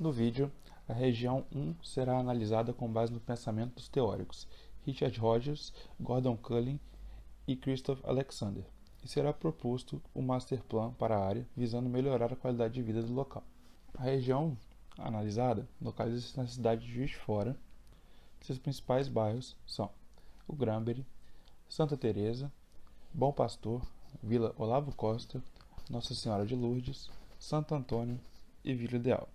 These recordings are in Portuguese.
No vídeo, a região 1 será analisada com base no pensamento dos teóricos Richard Rogers, Gordon Cullen e Christoph Alexander, e será proposto um master plan para a área visando melhorar a qualidade de vida do local. A região analisada localiza-se na cidade de Juiz de Fora. Seus principais bairros são o Granbury, Santa Teresa, Bom Pastor, Vila Olavo Costa, Nossa Senhora de Lourdes, Santo Antônio e Vila Ideal.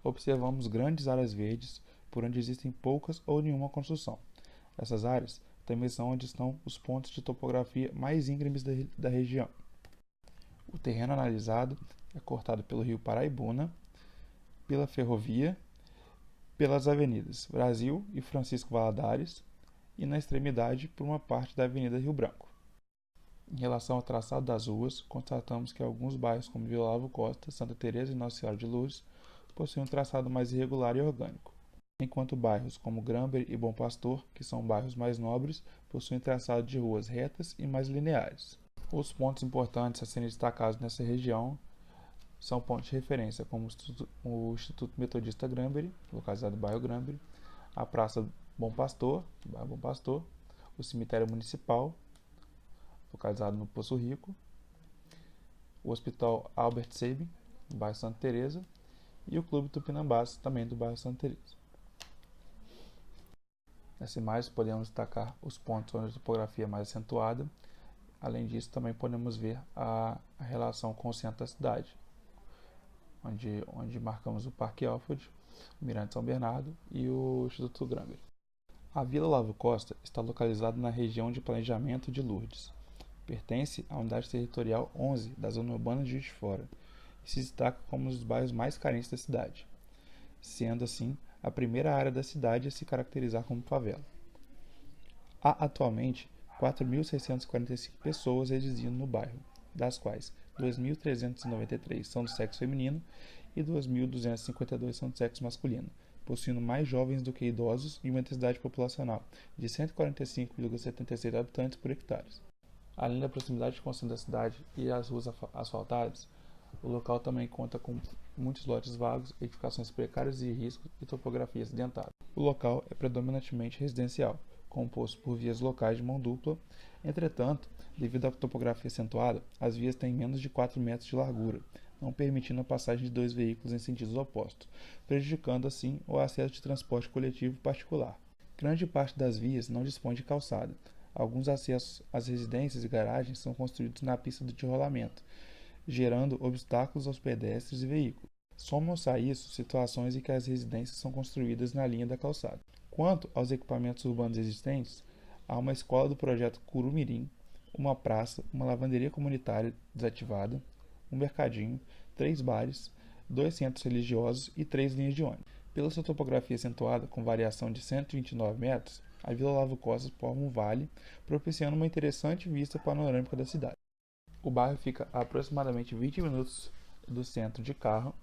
Observamos grandes áreas verdes por onde existem poucas ou nenhuma construção. Essas áreas também são onde estão os pontos de topografia mais íngremes da região. O terreno analisado é cortado pelo rio Paraibuna, pela ferrovia, pelas avenidas Brasil e Francisco Valadares e na extremidade por uma parte da Avenida Rio Branco. Em relação ao traçado das ruas, constatamos que alguns bairros como Vila Olavo Costa, Santa Teresa e Nossa Senhora de Lourdes possuem um traçado mais irregular e orgânico, enquanto bairros como Granbury e Bom Pastor, que são bairros mais nobres, possuem traçado de ruas retas e mais lineares. Os pontos importantes a serem destacados nessa região são pontos de referência como o Instituto Metodista Granbury, localizado no bairro Granbury, a Praça Bom Pastor, bairro Bom Pastor, o Cemitério Municipal, localizado no Poço Rico, o Hospital Albert Sabin, no bairro Santa Teresa, e o Clube Tupinambás, também do bairro Santa Teresa. Nessa imagem podemos destacar os pontos onde a topografia é mais acentuada. Além disso, também podemos ver a relação com o centro da cidade, onde marcamos o Parque Alford, o Mirante São Bernardo e o Instituto Granbury. A Vila Olavo Costa está localizada na região de planejamento de Lourdes. Pertence à unidade territorial 11 da zona urbana de Juiz de Fora e se destaca como um dos bairros mais carentes da cidade, sendo assim a primeira área da cidade a se caracterizar como favela. Há atualmente 4.645 pessoas residindo no bairro, das quais 2.393 são do sexo feminino e 2.252 são do sexo masculino, possuindo mais jovens do que idosos e uma densidade populacional de 145,76 habitantes por hectare. Além da proximidade com o centro da cidade e as ruas asfaltadas, o local também conta com muitos lotes vagos, edificações precárias e riscos e topografia acidentada. O local é predominantemente residencial, composto por vias locais de mão dupla. Entretanto, devido à topografia acentuada, as vias têm menos de 4 metros de largura, não permitindo a passagem de dois veículos em sentidos opostos, prejudicando assim o acesso de transporte coletivo particular. Grande parte das vias não dispõe de calçada. Alguns acessos às residências e garagens são construídos na pista de rolamento, gerando obstáculos aos pedestres e veículos. Somam-se a isso situações em que as residências são construídas na linha da calçada. Quanto aos equipamentos urbanos existentes, há uma escola do projeto Curumirim, uma praça, uma lavanderia comunitária desativada, um mercadinho, 3 bares, 2 centros religiosos e 3 linhas de ônibus. Pela sua topografia acentuada, com variação de 129 metros, a Vila Olavo Costa forma um vale, propiciando uma interessante vista panorâmica da cidade. O bairro fica a aproximadamente 20 minutos do centro de carro,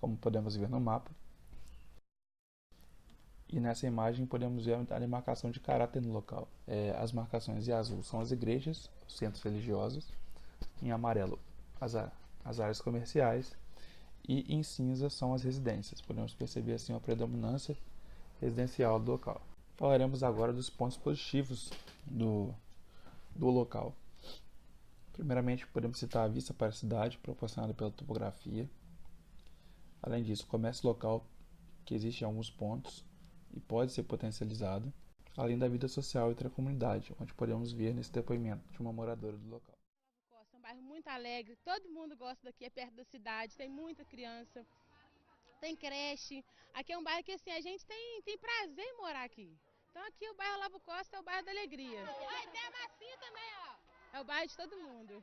como podemos ver no mapa. E nessa imagem podemos ver a demarcação de caráter no local. As marcações em azul são as igrejas, os centros religiosos, em amarelo as áreas comerciais e em cinza são as residências. Podemos perceber assim a predominância residencial do local. Falaremos agora dos pontos positivos do local. Primeiramente, podemos citar a vista para a cidade, proporcionada pela topografia. Além disso, o comércio local, que existe em alguns pontos e pode ser potencializado, além da vida social entre a comunidade, onde podemos ver nesse depoimento de uma moradora do local. É um bairro muito alegre, todo mundo gosta daqui, é perto da cidade, tem muita criança, tem creche. Aqui é um bairro que assim, a gente tem prazer em morar aqui. Então aqui o bairro Olavo Costa é o bairro da alegria. Olha, tem a massinha também, ó. É o bairro de todo mundo.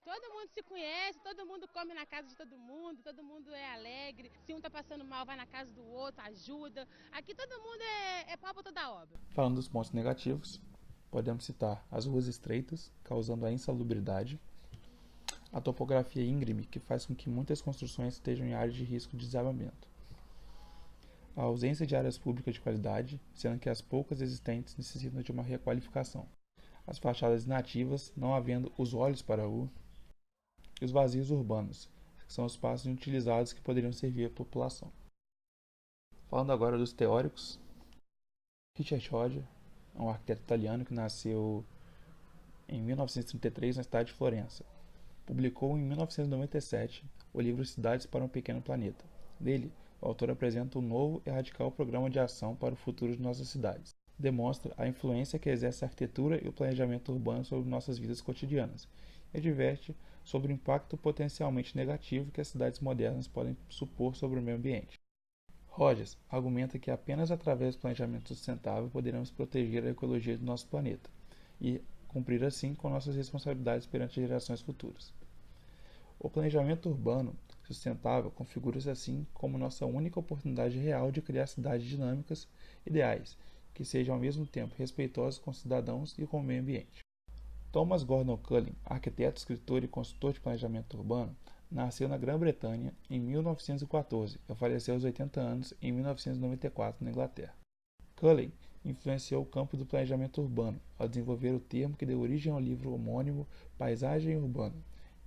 Todo mundo se conhece, todo mundo come na casa de todo mundo é alegre. Se um tá passando mal, vai na casa do outro, ajuda. Aqui todo mundo é pau pra toda obra. Falando dos pontos negativos, podemos citar as ruas estreitas, causando a insalubridade, a topografia íngreme, que faz com que muitas construções estejam em áreas de risco de desabamento, a ausência de áreas públicas de qualidade, sendo que as poucas existentes necessitam de uma requalificação, as fachadas inativas, não havendo os olhos para a rua, e os vazios urbanos, que são espaços inutilizados que poderiam servir à população. Falando agora dos teóricos, Richard Rogers é um arquiteto italiano que nasceu em 1933 na cidade de Florença. Publicou em 1997 o livro Cidades para um Pequeno Planeta. Nele, o autor apresenta um novo e radical programa de ação para o futuro de nossas cidades. Demonstra a influência que exerce a arquitetura e o planejamento urbano sobre nossas vidas cotidianas e adverte sobre o impacto potencialmente negativo que as cidades modernas podem supor sobre o meio ambiente. Rogers argumenta que apenas através do planejamento sustentável poderemos proteger a ecologia do nosso planeta e cumprir assim com nossas responsabilidades perante gerações futuras. O planejamento urbano sustentável configura-se assim como nossa única oportunidade real de criar cidades dinâmicas, ideais, que sejam ao mesmo tempo respeitosas com os cidadãos e com o meio ambiente. Thomas Gordon Cullen, arquiteto, escritor e consultor de planejamento urbano, nasceu na Grã-Bretanha em 1914 e faleceu aos 80 anos em 1994 na Inglaterra. Cullen influenciou o campo do planejamento urbano ao desenvolver o termo que deu origem ao livro homônimo Paisagem Urbana,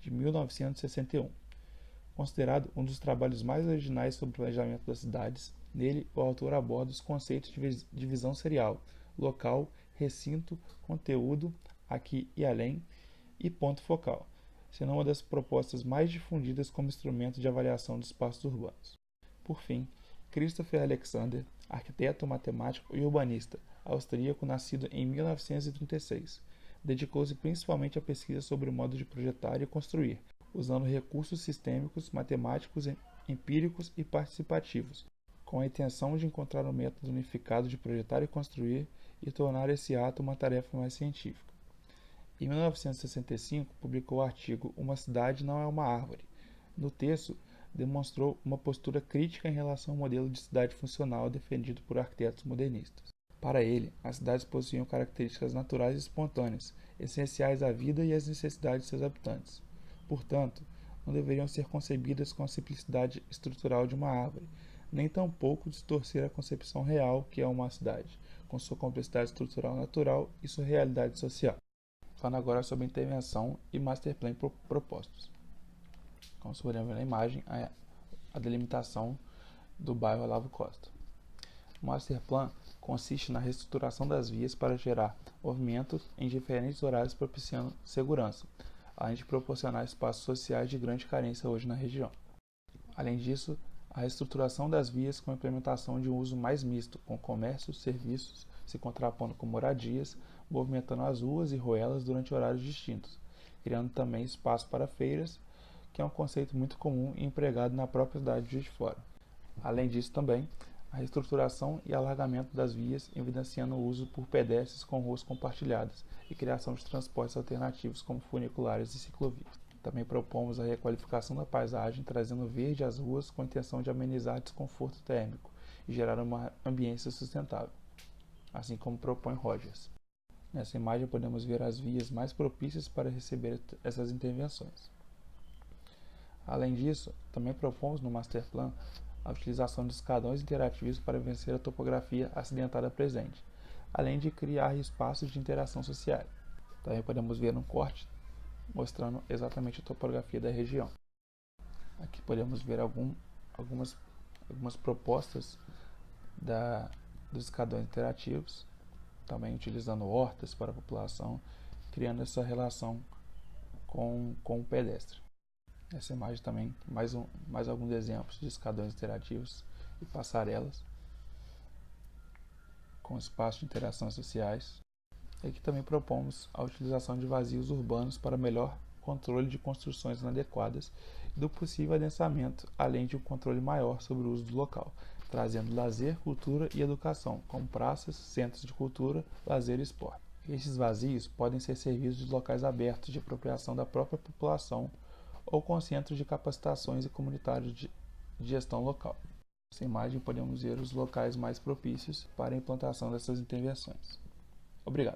de 1961. Considerado um dos trabalhos mais originais sobre o planejamento das cidades, nele o autor aborda os conceitos de visão serial, local, recinto, conteúdo, aqui e além e ponto focal, sendo uma das propostas mais difundidas como instrumento de avaliação dos espaços urbanos. Por fim, Christopher Alexander, arquiteto, matemático e urbanista austríaco nascido em 1936, dedicou-se principalmente à pesquisa sobre o modo de projetar e construir, usando recursos sistêmicos, matemáticos, empíricos e participativos, com a intenção de encontrar um método unificado de projetar e construir e tornar esse ato uma tarefa mais científica. Em 1965, publicou o artigo Uma cidade não é uma árvore. No texto, demonstrou uma postura crítica em relação ao modelo de cidade funcional defendido por arquitetos modernistas. Para ele, as cidades possuíam características naturais e espontâneas, essenciais à vida e às necessidades de seus habitantes. Portanto, não deveriam ser concebidas com a simplicidade estrutural de uma árvore, nem tampouco distorcer a concepção real que é uma cidade, com sua complexidade estrutural natural e sua realidade social. Falando agora sobre intervenção e master plan propostos. Como se podemos ver na imagem, a delimitação do bairro Olavo Costa. O master plan consiste na reestruturação das vias para gerar movimentos em diferentes horários propiciando segurança, além de proporcionar espaços sociais de grande carência hoje na região. Além disso, a reestruturação das vias com a implementação de um uso mais misto, com comércio, serviços se contrapondo com moradias, movimentando as ruas e ruelas durante horários distintos, criando também espaço para feiras, que é um conceito muito comum e empregado na própria cidade de Juiz de Fora. Além disso também, a reestruturação e alargamento das vias, evidenciando o uso por pedestres com ruas compartilhadas e criação de transportes alternativos como funiculares e ciclovias. Também propomos a requalificação da paisagem, trazendo verde às ruas com a intenção de amenizar desconforto térmico e gerar uma ambiência sustentável, assim como propõe Rogers. Nessa imagem podemos ver as vias mais propícias para receber essas intervenções. Além disso, também propomos no Master Plan a utilização de escadões interativos para vencer a topografia acidentada presente, além de criar espaços de interação social. Também podemos ver um corte mostrando exatamente a topografia da região. Aqui podemos ver algumas propostas dos escadões interativos, também utilizando hortas para a população, criando essa relação com o pedestre. Essa imagem também, mais alguns exemplos de escadões interativos e passarelas com espaços de interação sociais. E aqui também propomos a utilização de vazios urbanos para melhor controle de construções inadequadas e do possível adensamento, além de um controle maior sobre o uso do local, trazendo lazer, cultura e educação, como praças, centros de cultura, lazer e esporte. Estes vazios podem ser serviços de locais abertos de apropriação da própria população ou com centros de capacitações e comunitários de gestão local. Nessa imagem podemos ver os locais mais propícios para a implantação dessas intervenções. Obrigado.